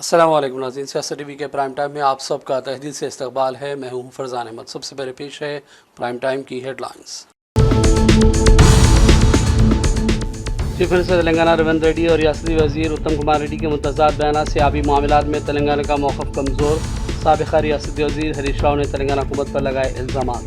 अस्सलाम वालेकुम नाज़रीन, सियासत टीवी के प्राइम टाइम में आप सबका तहे दिल से इस्तकबाल है। मैं हूं फरजान अहमद। सबसे पहले पेश है प्राइम टाइम की headlines. Chief minister Telangana Revanth Reddy और रियासती वजीर उत्तम कुमार रेड्डी के मुतज़ाद बयान से आबी मामलात में तेलंगाना का मौक़िफ़ कमज़ोर। साबिक़ा रियासती वजीर हरीश राव ने तेलंगाना हुकूमत पर लगाए इल्ज़ामात।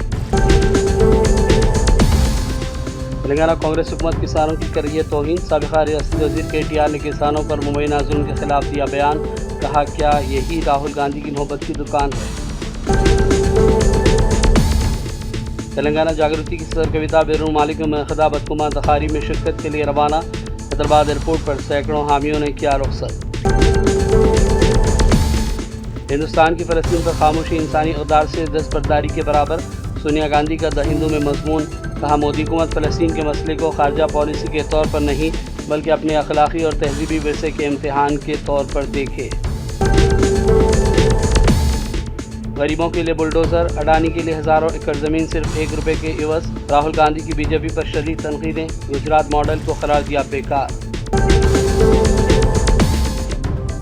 तेलंगाना कांग्रेस हुकूमत किसानों की कर रही है तौहीन। साबिक़ा रियासती वजीर KTR ने किसानों पर मुबैना जुल्म के खिलाफ दिया बयान। कहा, क्या यही राहुल गांधी की मोहब्बत की दुकान है। तेलंगाना जागृति की सदर कविता बेरून मालिक में खिताब बदकुमा तखारी में शिरकत के लिए रवाना। हैदराबाद एयरपोर्ट पर सैकड़ों हामियों ने किया रुखसत। हिंदुस्तान की फ़लस्तीन पर खामोशी इंसानी इक़दार से दस्तबरदारी के बराबर। सोनिया गांधी का द हिंदू में मजमून। कहा, मोदी हुकूमत फ़लस्तीन के मसले को खारजा पॉलिसी के तौर पर नहीं बल्कि अपने अखलाक़ी और तहज़ीबी विरसे के इम्तिहान के तौर पर देखे। गरीबों के लिए बुलडोज़र, अडानी के लिए हज़ारों एकड़ ज़मीन सिर्फ ₹1 के इवज़। राहुल गांधी की बीजेपी पर शदीद तनकीदें। गुजरात मॉडल को करार दिया बेकार।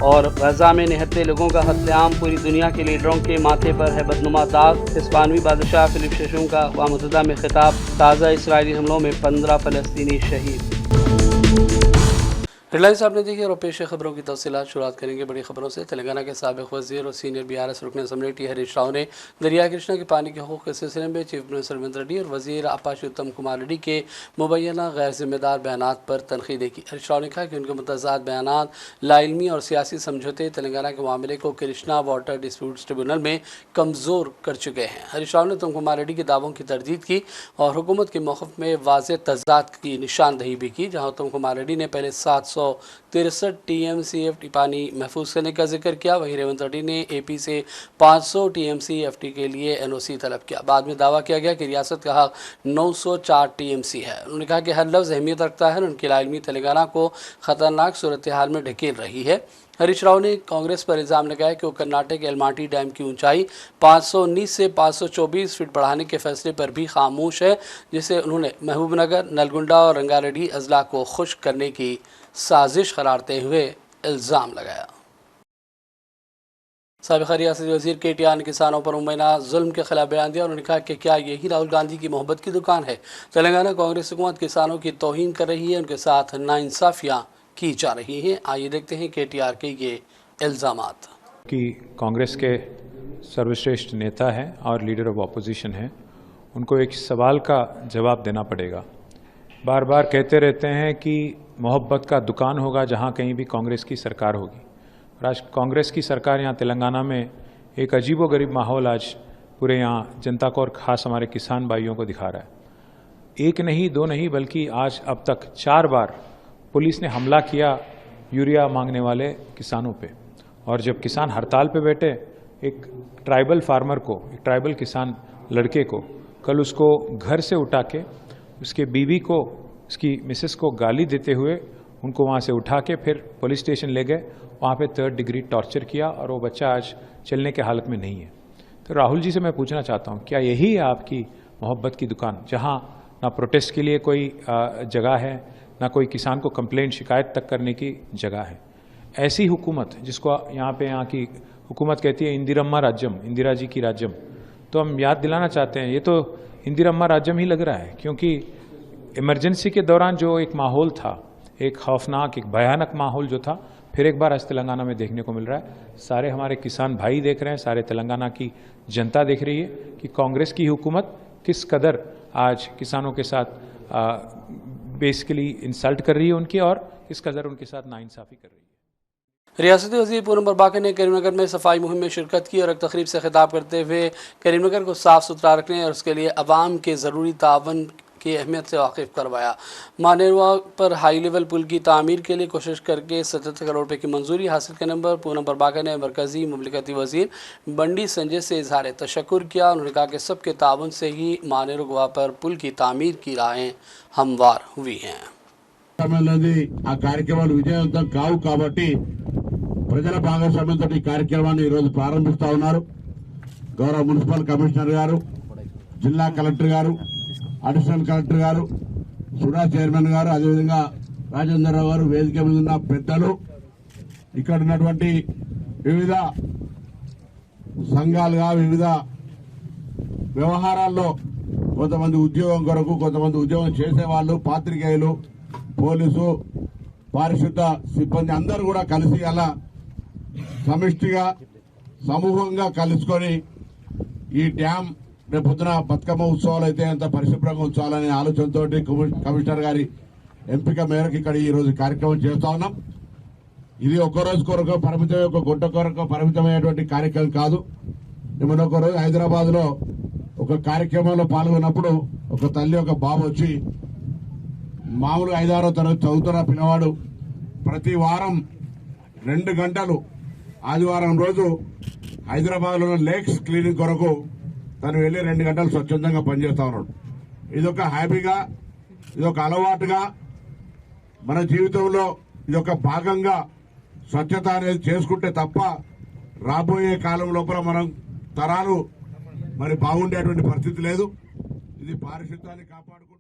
और गजा में निहत्ते लोगों का कत्लेआम, पूरी दुनिया के लीडरों के माथे पर है बदनुमा दाग। हिस्पानवी बादशाह फिलिप शेषम का अक़वाम मुत्तहिदा में खिताब। ताज़ा इसराइली हमलों में 15 फ़लस्तीनी शहीद। हेडलाइंस आपने देखी और पेश खबरों की तफसीलात शुरुआत करेंगे बड़ी खबरों से। तेलंगाना के साबिक़ वज़ीर और सीनियर BRS रुकन असम्बली हरीश राव ने दरिया कृष्णा के पानी के हकूक़ के सिलसिले में चीफ मिनिस्टर रेवंत रेड्डी और वज़ीर आपाशी उत्तम कुमार रेड्डी के मुबैना गैर ज़िम्मेदार बयानात पर तनक़ीद की। हरीश राव ने कहा कि उनके मुतज़ाद बयानात लाइल्मी और सियासी समझौते तेलंगाना के मामले को कृष्णा वाटर डिस्प्यूट्स ट्रिब्यूनल में कमज़ोर कर चुके हैं। हरीश राव ने उत्तम कुमार रेड्डी के दावों की तरदीद की और हुकूमत के मौक़िफ़ में वाज़ेह तज़ाद की निशानदही भी की। जहाँ उत्तम कुमार रेड्डी ने पहले 763 TMCFT पानी महफूज करने का जिक्र किया, वहीं रेवंत रेड्डी ने AP से 500 TMCFT के लिए NOC तलब किया। बाद में दावा किया गया कि रियासत का हक 904 TMC है। उन्होंने कहा कि हर लफ्ज़ अहमियत रखता है। उनकी लाइल्मी तेलंगाना को ख़तरनाक सूरत हाल में ढकेल रही है। हरीश राव ने कांग्रेस पर इल्ज़ाम लगाया कि वो कर्नाटक एलमाटी डैम की ऊंचाई 519 से 524 फीट बढ़ाने के फैसले पर भी खामोश है, जिसे उन्होंने महबूबनगर, नलगुंडा और रंगारेड्डी अजला को खुश्क करने की साजिश करारते हुए इल्ज़ाम लगाया। साबिक़ा रियासती वज़ीर KTR ने किसानों पर मुबैना जुल्म के खिलाफ बयान दिया। उन्होंने कहा कि क्या यही राहुल गांधी की मोहब्बत की दुकान है। तेलंगाना कांग्रेस हुकूमत किसानों की तौहीन कर रही है, उनके साथ नाइंसाफ़ियाँ की जा रही हैं। आइए देखते हैं KTR के ये इल्ज़ामात। कि कांग्रेस के सर्वश्रेष्ठ नेता हैं और लीडर ऑफ अपोजिशन हैं, उनको एक सवाल का जवाब देना पड़ेगा। बार बार कहते रहते हैं कि मोहब्बत का दुकान होगा जहां कहीं भी कांग्रेस की सरकार होगी। और आज कांग्रेस की सरकार यहां तेलंगाना में एक अजीबोगरीब माहौल आज पूरे यहां जनता को और ख़ास हमारे किसान भाइयों को दिखा रहा है। एक नहीं, दो नहीं, बल्कि आज अब तक 4 बार पुलिस ने हमला किया यूरिया मांगने वाले किसानों पे। और जब किसान हड़ताल पे बैठे, एक ट्राइबल फार्मर को, एक ट्राइबल किसान लड़के को कल उसको घर से उठा के उसके बीवी को, उसकी मिसेस को गाली देते हुए उनको वहाँ से उठा के फिर पुलिस स्टेशन ले गए। वहाँ पे 3rd डिग्री टॉर्चर किया और वो बच्चा आज चलने के हालत में नहीं है। तो राहुल जी से मैं पूछना चाहता हूँ, क्या यही है आपकी मोहब्बत की दुकान, जहाँ ना प्रोटेस्ट के लिए कोई जगह है, ना कोई किसान को कंप्लेंट शिकायत तक करने की जगह है। ऐसी हुकूमत जिसको यहाँ की हुकूमत कहती है इंदिरम्मा राज्यम, इंदिरा जी की राज्यम, तो हम याद दिलाना चाहते हैं ये तो इंदिरम्मा राज्यम ही लग रहा है। क्योंकि इमरजेंसी के दौरान जो एक माहौल था, एक खौफनाक, एक भयानक माहौल जो था, फिर एक बार आज तेलंगाना में देखने को मिल रहा है। सारे हमारे किसान भाई देख रहे हैं, सारे तेलंगाना की जनता देख रही है कि कांग्रेस की हुकूमत किस कदर आज किसानों के साथ बेसिकली इंसल्ट कर रही है उनकी, और किस कदर उनके साथ नाइंसाफ़ी कर रही है। रियासती वज़ीर पूनम बरबाका ने करीमनगर में सफाई मुहिम में शिरकत की और एक तकरीब से खिताब करते हुए करीमनगर को साफ़ सुथरा रखने और उसके लिए अवाम के ज़रूरी तावन की अहमियत से वाकिफ़ करवाया। मानेरवा पर हाई लेवल पुल की तामीर के लिए कोशिश करके 77 करोड़ रुपये की मंजूरी हासिल करने पर पूनम बरबाका ने मरकज़ी मुमलिकती वज़ीर बंडी संजय से इजहार तशक्कुर किया। उन्होंने कहा कि सबके तावन से ही मानेरवा पर पुल की तामीर की राहें हमवार हुई हैं। ఆ కార్యక్రమాలు విజయవంతం కావు కాబట్టి ప్రజల భాగస్వామ్యంతో ఈ కార్యక్రమాన్ని ఈరోజు ప్రారంభిస్తా ఉన్నారు. గౌరవ మున్సిపల్ కమిషనర్ గారు, జిల్లా కలెక్టర్ గారు, అడిషనల్ కలెక్టర్ గారు, సుడా చైర్మన్ గారు, అదేవిధంగా రాజేంద్రరావు గారు, వేదిక మీద ఉన్న పెద్దలు, ఇక్కడ ఉన్నటువంటి వివిధ సంఘాలుగా వివిధ వ్యవహారాల్లో కొంతమంది ఉద్యోగం కొరకు, కొంతమంది ఉద్యోగం చేసేవాళ్ళు, పాత్రికేయులు, పోలీసు, పారిశుద్ధ సిబ్బంది అందరూ కూడా కలిసి అలా సమిష్టిగా సమూహంగా కలుసుకొని ఈ డ్యామ్ రేపొద్దున బతుకమ్మ ఉత్సవాలు అయితే అంత పరిశుభ్రంగా ఉంచాలనే ఆలోచనతో కమిషనర్ గారి ఎంపిక మేరకు ఇక్కడ ఈ రోజు కార్యక్రమం చేస్తా ఉన్నాం. ఇది ఒక్క రోజు కొరకు పరిమితమే, ఒక గుంట కొరకు పరిమితమైనటువంటి కార్యక్రమం కాదు. నిన్న ఒక రోజు హైదరాబాద్ లో ఒక కార్యక్రమంలో పాల్గొన్నప్పుడు ఒక తల్లి ఒక బాబు వచ్చి, మామూలుగా 5-6వ తరగతి చదువుతున్న పిల్లవాడు ప్రతి వారం 2 గంటలు ఆదివారం రోజు హైదరాబాద్ లో లేక్స్ క్లీనింగ్ కొరకు తను వెళ్లి 2 గంటలు స్వచ్ఛందంగా పనిచేస్తా ఉన్నాడు. ఇదొక హ్యాపీగా, ఇదొక అలవాటుగా మన జీవితంలో ఇదొక భాగంగా స్వచ్ఛత అనేది చేసుకుంటే తప్ప రాబోయే కాలం లోపల మనం తరాలు మరి బాగుండేటువంటి పరిస్థితి లేదు. ఇది పారిశుద్ధ్యాన్ని కాపాడుకుంటూ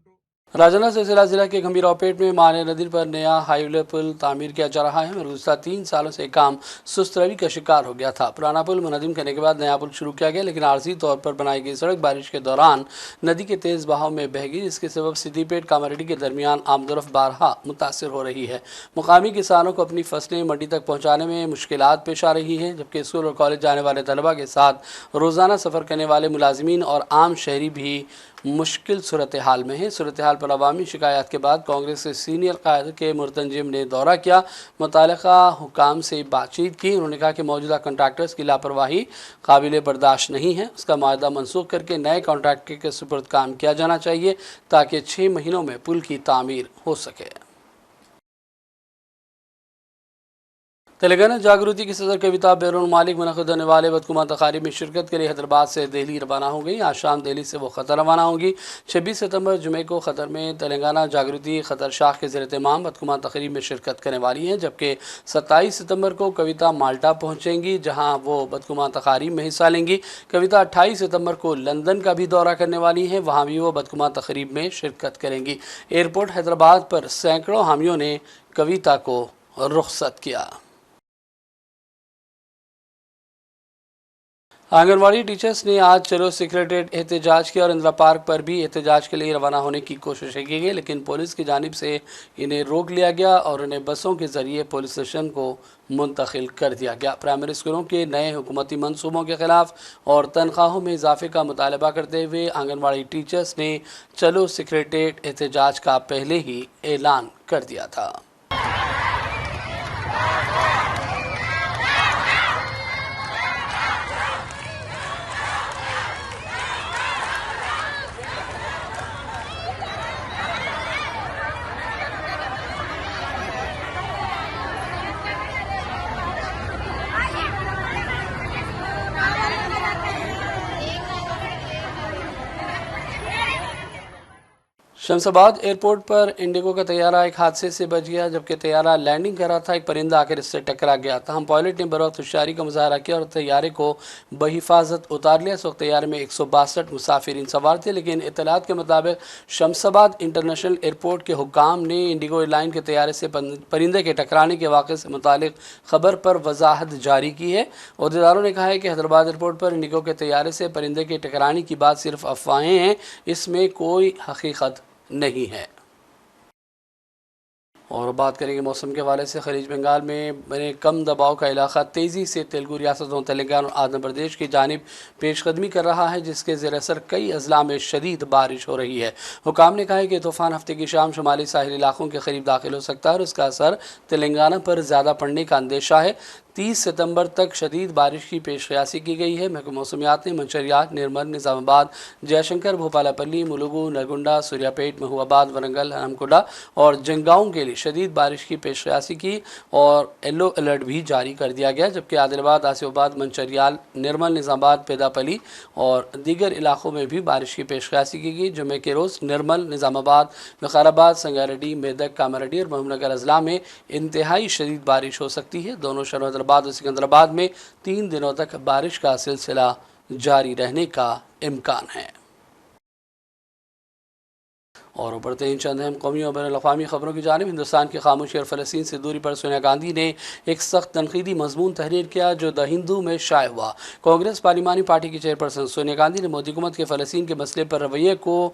राजौंदा सिलसिला जिला के गंभीरापेट में माने नदी पर नया हाईवे पुल तामीर किया जा रहा है, मगर गुज़श्ता 3 सालों से काम सुस्त रवि का शिकार हो गया था। पुराना पुल मुनज़्ज़म करने के बाद नया पुल शुरू किया गया, लेकिन आर्जी तौर पर बनाई गई सड़क बारिश के दौरान नदी के तेज़ बहाव में बह गई, जिसके सबब सिद्दीपेट कामारेड्डी के दरमियान आमदोरफ्त बारहा मुतासर हो रही है। मुकामी किसानों को अपनी फसलें मंडी तक पहुँचाने में मुश्किलात पेश आ रही हैं, जबकि स्कूल और कॉलेज जाने वाले तलबा के साथ रोज़ाना सफ़र करने वाले मुलाजिमीन और आम शहरी भी मुश्किल सूरत हाल में है। सूरत हाल पर अवामी शिकायत के बाद कांग्रेस के सीनियर कायद के मुर्तजिम ने दौरा किया, मुतालिका हुकाम से बातचीत की। उन्होंने कहा कि मौजूदा कॉन्ट्रैक्टर्स की लापरवाही काबिल बर्दाश्त नहीं है, उसका माहदा मनसूख करके नए कॉन्ट्रैक्टर के सुपुर्द काम किया जाना चाहिए ताकि 6 महीनों में पुल की तामीर हो सके। तेलंगाना जागृति की सदर कविता बैरून मालिक मुनक़िद होने वाले बदकुमा तकारीब में शिरकत के लिए हैदराबाद से दिल्ली रवाना हो गई। आज शाम दिल्ली से वो क़तर रवाना होंगी। 26 सितंबर जुमे को क़तर में तेलंगाना जागृति क़तर शाख के ज़ेर तमाम बदकुमा तकरीब में शिरकत करने वाली हैं, जबकि 27 सितंबर को कविता माल्टा पहुँचेंगी, जहाँ वो बदकुमा तकारीब में हिस्सा लेंगी। कविता 28 सितंबर को लंदन का भी दौरा करने वाली हैं, वहाँ भी वो बदकुमा तकरीब में शिरकत करेंगी। एयरपोर्ट हैदराबाद पर सैकड़ों हामियों ने कविता को रुख़सत किया। आंगनवाड़ी टीचर्स ने आज चलो सेक्रेटरीट एहतजाज किया और इंदिरा पार्क पर भी एहतजाज के लिए रवाना होने की कोशिशें की गई, लेकिन पुलिस की जानिब से इन्हें रोक लिया गया और उन्हें बसों के ज़रिए पुलिस स्टेशन को मुंतकिल कर दिया गया। प्राइमरी स्कूलों के नए हुकूमती मनसूबों के ख़िलाफ़ और तनख्वाहों में इजाफे का मुतालबा करते हुए आंगनवाड़ी टीचर्स ने चलो सेक्रेटरीट एहतजाज का पहले ही ऐलान कर दिया था। शमशाबाद एयरपोर्ट पर इंडिगो का तैयारा एक हादसे से बच गया। जबकि तैयारा लैंडिंग कर रहा था, एक परिंदा आकर इससे टकरा गया था। हम पायलट ने बरवक्त होशियारी का मुजाहरा किया और तैयारे को बहिफाजत उतार लिया। इस वक्त तैयारे में 162 मुसाफिरीन सवार थे, लेकिन इत्तलात के मुताबिक शमशाबाद इंटरनेशनल एयरपोर्ट के हुक्काम ने इंडिगो एयरलाइन के तैयारे से परिंदे के टकराने के वाक़े से मुतालिक ख़बर पर वजाहत जारी की है। अहदेदारों ने कहा है कि हैदराबाद एयरपोर्ट पर इंडिगो के तैयारे से परिंदे के टकराने की बात सिर्फ अफवाहें हैं, इसमें कोई हकीकत नहीं है। और बात करेंगे मौसम के हवाले से। खलीज बंगाल में बने कम दबाव का इलाका तेज़ी से तेलुगु रियासतों तेलंगाना और आंध्र प्रदेश की जानिब पेशकदमी कर रहा है, जिसके ज़ेर असर कई अजला में शदीद बारिश हो रही है। हुकाम ने कहा है कि तूफ़ान हफ्ते की शाम शुमाली साहिल इलाकों के करीब दाखिल हो सकता है और इसका असर तेलंगाना पर ज़्यादा पड़ने का अंदेशा है। 30 सितंबर तक शदीद बारिश की पेशकयासी की गई है। महकमा मौसमियात ने मंशरियात, निर्मल, निज़ामाबाद, जयशंकर, भोपालापल्ली, मुलुगु, नरगुंडा, सूर्यापेट, महबूबाबाद, वरंगल, हनमकुंडा और जंगाओं के लिए शदीद बारिश की पेशकयासी की और येलो अलर्ट भी जारी कर दिया गया। जबकि आदिलाबाद, आसिफाबाद, मंशरियाल, निर्मल, निज़ामाबाद, पेदापल्ली और दीगर इलाकों में भी बारिश की पेशकयासी की गई। जुमे के रोज़ निर्मल, निज़ामाबाद, विकाराबाद, संगारेड्डी, मेदक, कामारेड्डी और महबूबनगर अजला में इंतहाई शदीद बारिश हो सकती है। दोनों शहरों हैदराबाद और सिकंदराबाद में 3 दिनों तक बारिश का सिलसिला जारी रहने का इम्कान है। और बढ़ते हैं चंद अहम कौमी और बैनुल-अक़वामी खबरों की जानिब। हिंदुस्तान की खामोशी और फ़लस्तीन से दूरी पर सोनिया गांधी ने एक सख्त तनकीदी मजमून तहरीर किया जो द हिंदू में शाये हुआ। कांग्रेस पार्लिमानी पार्टी की चेयरपर्सन सोनिया गांधी ने मोदी हुकूमत के फ़लस्तीन के मसले पर रवैये को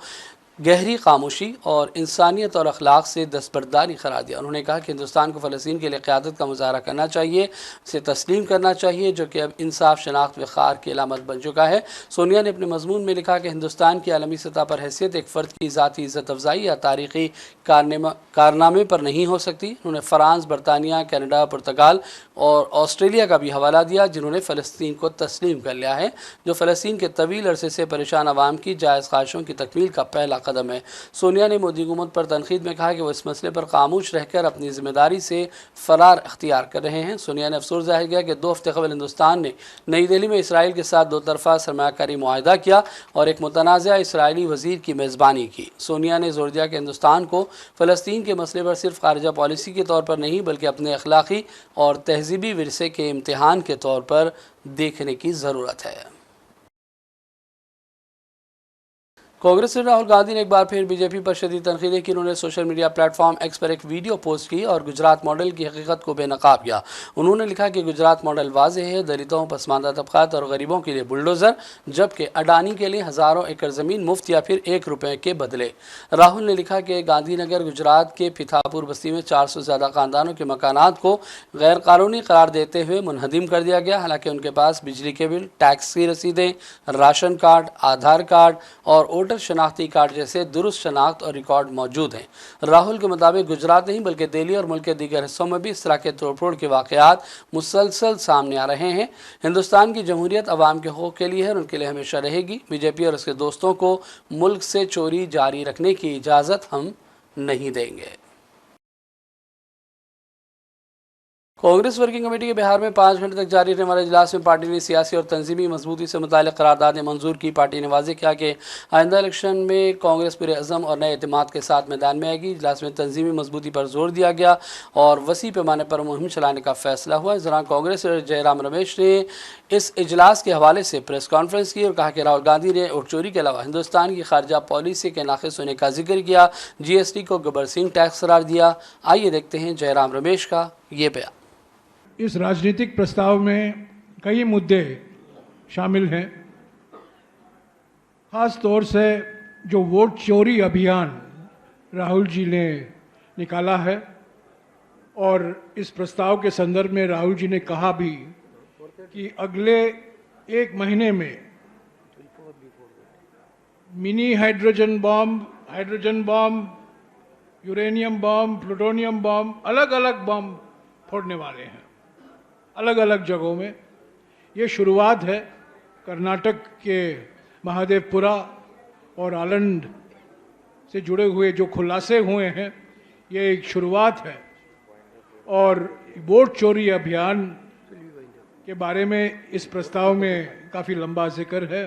गहरी खामोशी और इंसानियत और अखलाक से दस्तबरदारी करार दिया। उन्होंने कहा कि हिंदुस्तान को फ़लस्तीन के लिए क़यादत का मुजाहरा करना चाहिए, उसे तस्लीम करना चाहिए जो कि अब इंसाफ, शनाख्त, वक़ार की अलामत बन चुका है। सोनिया ने अपने मजमून में लिखा कि हिंदुस्तान की आलमी सतह पर हैसियत एक फ़र्द की ज़ाती इज़्ज़त अफजाई या तारीख़ी कारनामे पर नहीं हो सकती। उन्होंने फ़्रांस, बरतानिया, कनाडा, पुर्तगाल और ऑस्ट्रेलिया का भी हवाला दिया जिन्होंने फ़लस्तीन को तस्लीम कर लिया है, जो फ़लस्तीन के तवील अरसे से परेशान अवाम की जायज़ ख्वाहिशों की तकमील का पहला कदम है। सोनिया ने मोदी हुकूमत पर तनकीद में कहा कि वो इस मसले पर खामोश रहकर अपनी जिम्मेदारी से फ़रार अख्तियार कर रहे हैं। सोनिया ने अफसोस जाहिर किया कि 2 हफ्ते कबल हिंदुस्तान ने नई दिल्ली में इसराइल के साथ 2 तरफ़ा सरमायाकारी मुआहदा किया और एक मुतनाज़ा इसराइली वज़ीर की मेज़बानी की। सोनिया ने जोर दिया कि हिंदुस्तान को फ़लस्तीन के मसले पर सिर्फ ख़ारिजा पॉलिसी के तौर पर नहीं बल्कि अपने अखलाक़ी और तहज़ीबी विरसे के इम्तिहान के तौर पर देखने की ज़रूरत है। कांग्रेस से राहुल गांधी ने एक बार फिर बीजेपी पर शदीद तनकीदें की। उन्होंने सोशल मीडिया प्लेटफॉर्म एक्स पर एक वीडियो पोस्ट की और गुजरात मॉडल की हकीकत को बेनकाब किया। उन्होंने लिखा कि गुजरात मॉडल वाज़ेह है, दलितों, पसमानदा तबक़ात और गरीबों के लिए बुलडोज़र, जबकि अडानी के लिए हज़ारों एकड़ ज़मीन मुफ्त या फिर ₹1 के बदले। राहुल ने लिखा कि गांधीनगर गुजरात के पिथापुर बस्ती में 400 से ज़्यादा ख़ानदानों के मकानात को गैर कानूनी करार देते हुए मुनहदिम कर दिया गया, हालांकि उनके पास बिजली के बिल, टैक्स की रसीदें, राशन कार्ड, आधार कार्ड और शनाख्ती कार्ड जैसे दुरुस्त शनाख्त और रिकॉर्ड मौजूद हैं। राहुल के मुताबिक गुजरात नहीं बल्कि दिल्ली और मुल्क के दीगर हिस्सों में भी इस तरह के तोड़फोड़ के वाक़यात मुसलसल सामने आ रहे हैं। हिंदुस्तान की जमहूरियत अवाम के हक़ूक़ के लिए है और उनके लिए हमेशा रहेगी। बीजेपी और उसके दोस्तों को मुल्क से चोरी जारी रखने की इजाज़त हम नहीं देंगे। कांग्रेस वर्किंग कमेटी के बिहार में 5 घंटे तक जारी रहने वाले इजलास में पार्टी ने सियासी और तंजीमी मजबूती से मुताल्लिक़ करारदादें मंजूर की। पार्टी ने वाज़ेह किया कि आइंदा इलेक्शन में कांग्रेस पूरे अज़म और नए एतमाद के साथ मैदान में आएगी। इजलास में तंजीमी मजबूती पर जोर दिया गया और वसी पैमाने पर मुहिम चलाने का फैसला हुआ। इस दौरान कांग्रेस जयराम रमेश ने इस इजलास के हवाले से प्रेस कॉन्फ्रेंस की और कहा कि राहुल गांधी ने वोट चोरी के अलावा हिंदुस्तान की खारजा पॉलिसी के नाक़िस होने का जिक्र किया, GST को गब्बर सिंह टैक्स करार दिया। आइए देखते हैं जयराम रमेश का ये बयान। इस राजनीतिक प्रस्ताव में कई मुद्दे शामिल हैं। ख़ास तौर से जो वोट चोरी अभियान राहुल जी ने निकाला है और इस प्रस्ताव के संदर्भ में राहुल जी ने कहा भी कि अगले 1 महीने में मिनी हाइड्रोजन बम, यूरेनियम बम, प्लूटोनियम बम, अलग अलग बम फोड़ने वाले हैं अलग अलग जगहों में। ये शुरुआत है। कर्नाटक के महादेवपुरा और आलंद से जुड़े हुए जो खुलासे हुए हैं, ये एक शुरुआत है। और वोट चोरी अभियान के बारे में इस प्रस्ताव में काफ़ी लंबा जिक्र है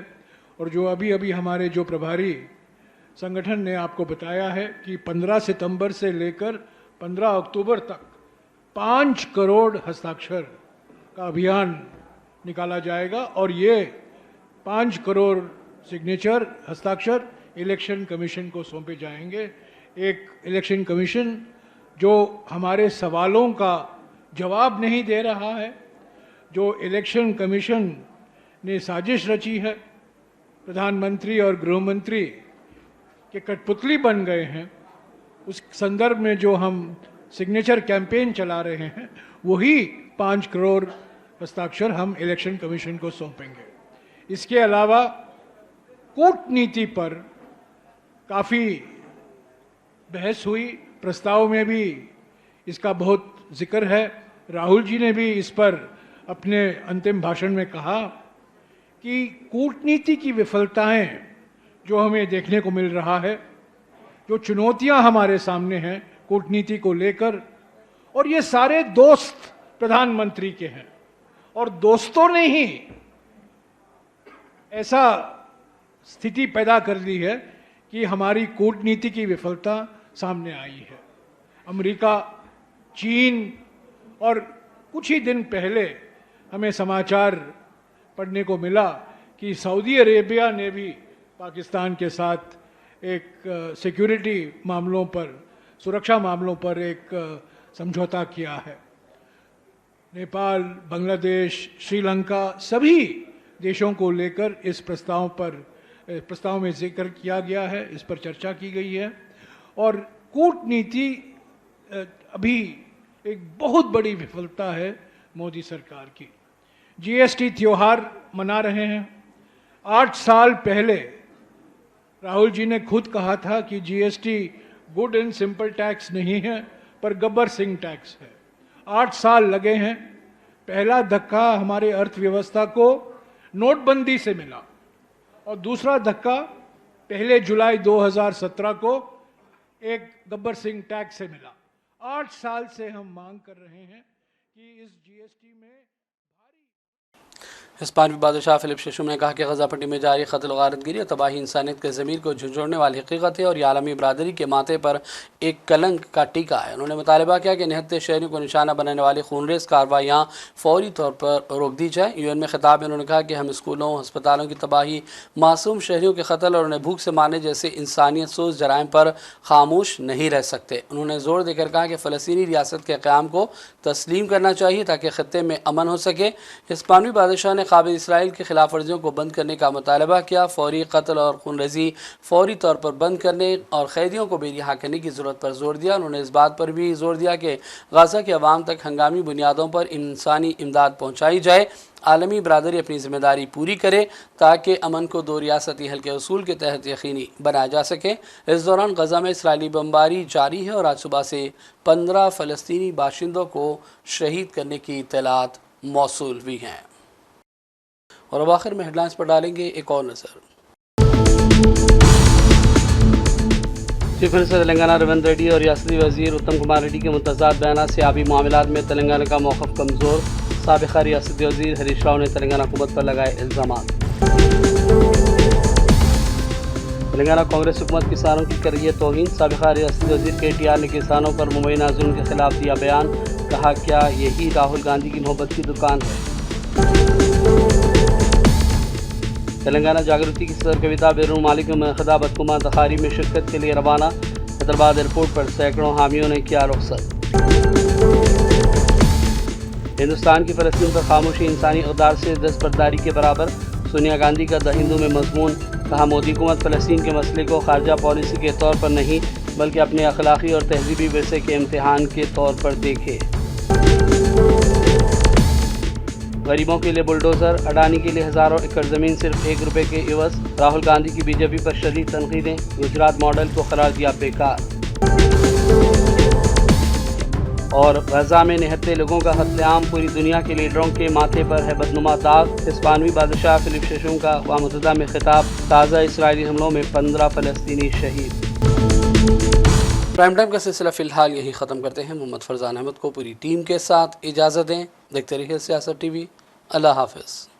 और जो अभी हमारे जो प्रभारी संगठन ने आपको बताया है कि 15 सितंबर से लेकर 15 अक्टूबर तक 5 करोड़ हस्ताक्षर का अभियान निकाला जाएगा और ये 5 करोड़ सिग्नेचर हस्ताक्षर इलेक्शन कमीशन को सौंपे जाएंगे। एक इलेक्शन कमीशन जो हमारे सवालों का जवाब नहीं दे रहा है, जो इलेक्शन कमीशन ने साजिश रची है, प्रधानमंत्री और गृहमंत्री के कठपुतली बन गए हैं, उस संदर्भ में जो हम सिग्नेचर कैंपेन चला रहे हैं वही 5 करोड़ हस्ताक्षर हम इलेक्शन कमीशन को सौंपेंगे। इसके अलावा कूटनीति पर काफ़ी बहस हुई, प्रस्ताव में भी इसका बहुत जिक्र है। राहुल जी ने भी इस पर अपने अंतिम भाषण में कहा कि कूटनीति की विफलताएं जो हमें देखने को मिल रहा है, जो चुनौतियां हमारे सामने हैं कूटनीति को लेकर, और ये सारे दोस्त प्रधानमंत्री के हैं और दोस्तों ने ही ऐसा स्थिति पैदा कर दी है कि हमारी कूटनीति की विफलता सामने आई है। अमेरिका, चीन और कुछ ही दिन पहले हमें समाचार पढ़ने को मिला कि सऊदी अरेबिया ने भी पाकिस्तान के साथ एक सिक्योरिटी मामलों पर, सुरक्षा मामलों पर एक समझौता किया है। नेपाल, बांग्लादेश, श्रीलंका सभी देशों को लेकर इस प्रस्ताव में जिक्र किया गया है, इस पर चर्चा की गई है। और कूटनीति अभी एक बहुत बड़ी विफलता है मोदी सरकार की। जीएसटी त्योहार मना रहे हैं। 8 साल पहले राहुल जी ने खुद कहा था कि GST good and simple tax नहीं है पर गब्बर सिंह टैक्स है। 8 साल लगे हैं। पहला धक्का हमारे अर्थव्यवस्था को नोटबंदी से मिला और दूसरा धक्का 1 जुलाई 2017 को एक गब्बर सिंह टैक्स से मिला। 8 साल से हम मांग कर रहे हैं कि इस जीएसटी में हिस्पानवी बादशाह फिलिप शेशम ने कहा कि गजा पट्टी में जारी कत्ल गारतगिरी और तबाही इंसानियत के ज़मीर को झुंझोड़ने वाली हकीकत है और ये आलमी बरादरी के माथे पर एक कलंक का टीका है। उन्होंने मुतालबा किया कि निहत्ते शहरियों को निशाना बनाने वाली खूनरेज़ कार्रवाइयाँ फौरी तौर पर रोक दी जाए। यूएन में खिताब में उन्होंने कहा कि हम स्कूलों, अस्पतालों की तबाही, मासूम शहरियों के कत्ल और उन्हें भूख से मारने जैसे इंसानियत सोच जराइम पर खामोश नहीं रह सकते। उन्होंने ज़ोर देकर कहा कि फ़लस्तीनी रियासत के क़याम को तस्लीम करना चाहिए ताकि ख़त्ते में अमन हो सके। हिस्पानवी बादशाह ने काबिल इसराइल की खिलाफ वर्जियों को बंद करने का मुतालबा किया। फौरी कत्ल और खूनरेज़ी फौरी तौर पर बंद करने और कैदियों को बेरिहा करने की ज़रूरत पर जोर दिया। उन्होंने इस बात पर भी जोर दिया कि गाज़ा के अवाम तक हंगामी बुनियादों पर इंसानी इमदाद पहुँचाई जाए। आलमी बरादरी अपनी ज़िम्मेदारी पूरी करे ताकि अमन को 2 रियासती हल के उसूल के तहत यकीनी बनाया जा सके। इस दौरान गजा में इसराइली बमबारी जारी है और आज सुबह से 15 फ़लस्तीनी बाशिंदों को शहीद करने की इत्तलात मौसूल हुई हैं। और अब आखिर में हेडलाइंस पर डालेंगे एक और नज़र। चीफ मिनिस्टर तेलंगाना रेवंत रेड्डी और रियासती वजीर उत्तम कुमार रेड्डी के मुतज़ाद बयान से आबी मामलात में तेलंगाना का मौक़िफ़ कमज़ोर। साबिक़ा रियासती वजीर हरीश राव ने तेलंगाना हुकूमत पर लगाए इल्ज़ामात। तेलंगाना कांग्रेस हुकूमत किसानों की कर रही है तौहीन। साबिक़ा रियासती वजीर KTR ने किसानों पर मुबैना जुल्म के खिलाफ दिया बयान। कहा, क्या यही राहुल गांधी की मोहब्बत की दुकान है? तेलंगाना जागृति की सदर कविता बैरून मालिक में मुनअक़िदा बदकुमा तक़ारीब में शिरकत के लिए रवाना। हैदराबाद एयरपोर्ट पर सैकड़ों हामियों ने किया रुख़सत। हिंदुस्तान की फ़लस्तीन पर खामोशी इंसानी इक़दार से दस्तबरदारी के बराबर। सोनिया गांधी का द हिंदू में मज़मून। कहा, मोदी हुकूमत फ़लस्तीन के मसले को खारजा पॉलिसी के तौर पर नहीं बल्कि अपने अखलाक़ी और तहज़ीबी विरसे के इम्तिहान के तौर पर देखे। गरीबों के लिए बुलडोज़र, अडानी के लिए हज़ारों एकड़ ज़मीन सिर्फ 1 रुपये के इवज़। राहुल गांधी की बीजेपी पर शदीद तनकीदें। गुजरात मॉडल को करार दिया बेकार। और गजा में निहत्ते लोगों का कत्लेआम पूरी दुनिया के लीडरों के माथे पर है बदनुमा दाग। हिस्पानवी बादशाह फिलिप शेशम का अक़वाम मुत्तहिदा में खिताब। ताज़ा इसराइली हमलों में 15 फ़लस्तीनी शहीद। प्राइम टाइम का सिलसिला फ़िलहाल यही ख़त्म करते हैं। मोहम्मद फरजान अहमद को पूरी टीम के साथ इजाज़त दें। देखते रहिए सियासत TV। अल्लाह हाफ़िज़।